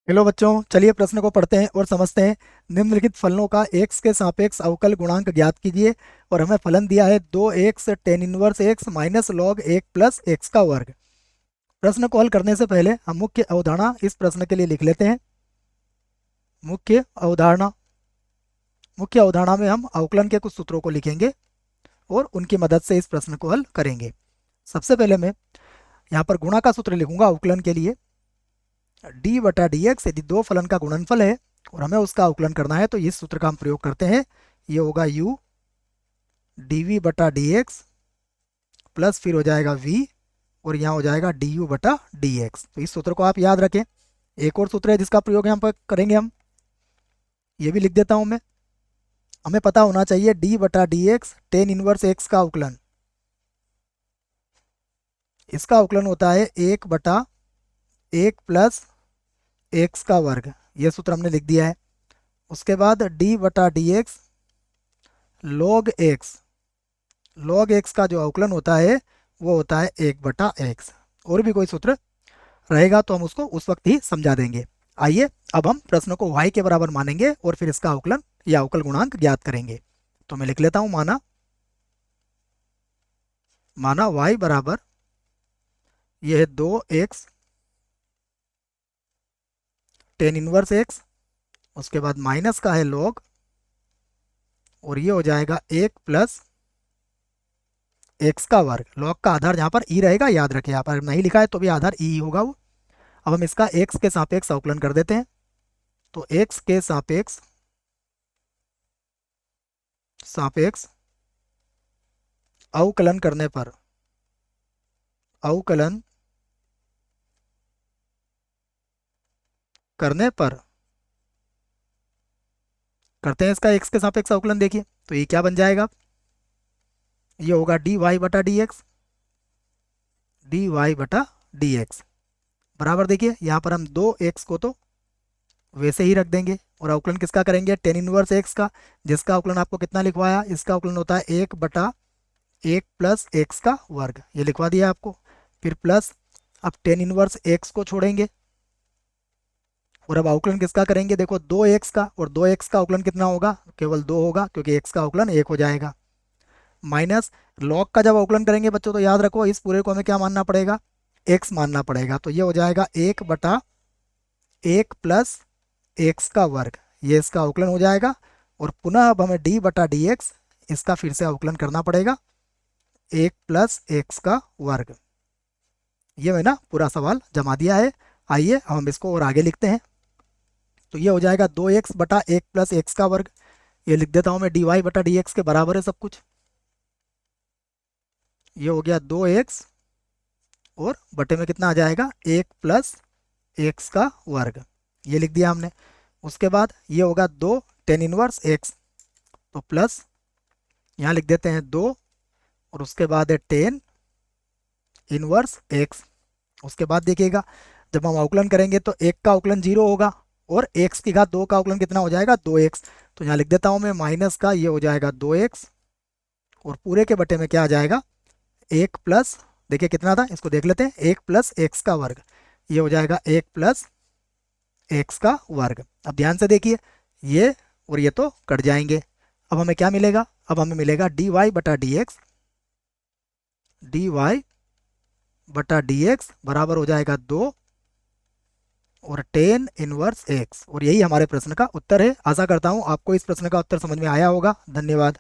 Hello बच्चों, चलिए प्रश्न को पढ़ते हैं और समझते हैं। निम्नलिखित फलनों का x के सापेक्ष अवकल गुणांक ज्ञात कीजिए। और हमें फलन दिया है 2x tan inverse x minus log 1 plus x का वर्ग। प्रश्न को हल करने से पहले हम मुख्य अवधारणा इस प्रश्न के लिए लिख लेते हैं। मुख्य अवधारणा मुख्य अवधारणा में हम अवकलन के कुछ सूत्रों को लिखेंगे और उनकी मदद से इस प्रश्न को हल करेंगे। सबसे पहले मैं यहाँ पर गुणा का सूत्र लिखूंगा अवकलन के लिए। डी बटा डी एक्स यदि दो फलन का गुणनफल है और हमें उसका अवकलन करना है तो इस सूत्र का हम प्रयोग करते हैं। ये होगा u डी वी बटा डी एक्स प्लस फिर हो जाएगा v और यहाँ हो जाएगा डी यू बटा डी एक्स। तो इस सूत्र को आप याद रखें। एक और सूत्र है जिसका प्रयोग यहाँ पर करेंगे हम, ये भी लिख देता हूँ मैं। हमें पता होना चाहिए d बटा D x tan inverse x का अवकलन। इसका अवकलन होता है 1/1 प्लस एक्स का वर्ग। ये सूत्र हमने लिख दिया है। उसके बाद d बटा डी एक्स लॉग एक्स का जो अवकलन होता है वो होता है 1/x। और भी कोई सूत्र रहेगा तो हम उसको उस वक्त ही समझा देंगे। आइए अब हम प्रश्न को y के बराबर मानेंगे और फिर इसका अवकलन या अवकल गुणांक ज्ञात करेंगे। तो मैं लिख लेता हूं माना y बराबर यह है 2x टेन इनवर्स x, उसके बाद माइनस का है log और ये हो जाएगा 1 प्लस एक्स का वर्ग। लॉग का आधार यहाँ पर ई रहेगा, याद रखें। यहाँ पर नहीं लिखा है तो भी आधार ई होगा वो। अब हम इसका एक्स के सापेक्ष अवकलन कर देते हैं। तो एक्स के सापेक्ष अवकलन करने पर करते हैं इसका एक्स के सापेक्ष अवकलन। देखिए तो ये क्या बन जाएगा, ये होगा डी वाई बटा डी एक्स बराबर। देखिए यहाँ पर हम 2x को तो वैसे ही रख देंगे और अवकलन किसका करेंगे, टेन इनवर्स एक्स का, जिसका अवकलन आपको कितना लिखवाया, इसका अवकलन होता है 1/1 प्लस एक्स का वर्ग। ये लिखवा दिया आपको। फिर प्लस अब टेन इनवर्स एक्स को छोड़ेंगे और अब अवकलन किसका करेंगे, देखो 2x का, और 2x का अवकलन कितना होगा, केवल 2 होगा क्योंकि x का अवकलन 1 हो जाएगा। माइनस लॉग का जब अवकलन करेंगे बच्चों तो याद रखो इस पूरे को हमें क्या मानना पड़ेगा, x मानना पड़ेगा। तो ये हो जाएगा 1/1 प्लस एक्स का वर्ग। ये इसका अवकलन हो जाएगा। और पुनः अब हमें डी बटा डी एक्स इसका फिर से अवकलन करना पड़ेगा 1 प्लस एक्स का वर्ग। ये मैंने पूरा सवाल जमा दिया है। आइए अब हम इसको और आगे लिखते हैं। तो ये हो जाएगा 2x/1 प्लस एक्स का वर्ग। ये लिख देता हूँ मैं, डी वाई बटा डी एक्स के बराबर है सब कुछ। ये हो गया 2x और बटे में कितना आ जाएगा, 1 प्लस एक्स का वर्ग। ये लिख दिया हमने। उसके बाद ये होगा 2 टेन इनवर्स एक्स, तो प्लस यहाँ लिख देते हैं 2 और उसके बाद है टेन इनवर्स एक्स। उसके बाद देखिएगा जब हम अवकलन करेंगे तो 1 का अवकलन 0 होगा और x की घात 2 का अवकलन कितना हो जाएगा, 2x। तो यहाँ लिख देता हूँ मैं माइनस का, ये हो जाएगा 2x और पूरे के बटे में क्या आ जाएगा, 1 प्लस, देखिए कितना था इसको देख लेते हैं, 1 प्लस एक्स का वर्ग। ये हो जाएगा 1 प्लस एक्स का वर्ग। अब ध्यान से देखिए ये और ये तो कट जाएंगे। अब हमें क्या मिलेगा, अब हमें मिलेगा डी वाई बटा डी एक्स बराबर हो जाएगा 2 और टेन इनवर्स एक्स। और यही हमारे प्रश्न का उत्तर है। आशा करता हूँ आपको इस प्रश्न का उत्तर समझ में आया होगा। धन्यवाद।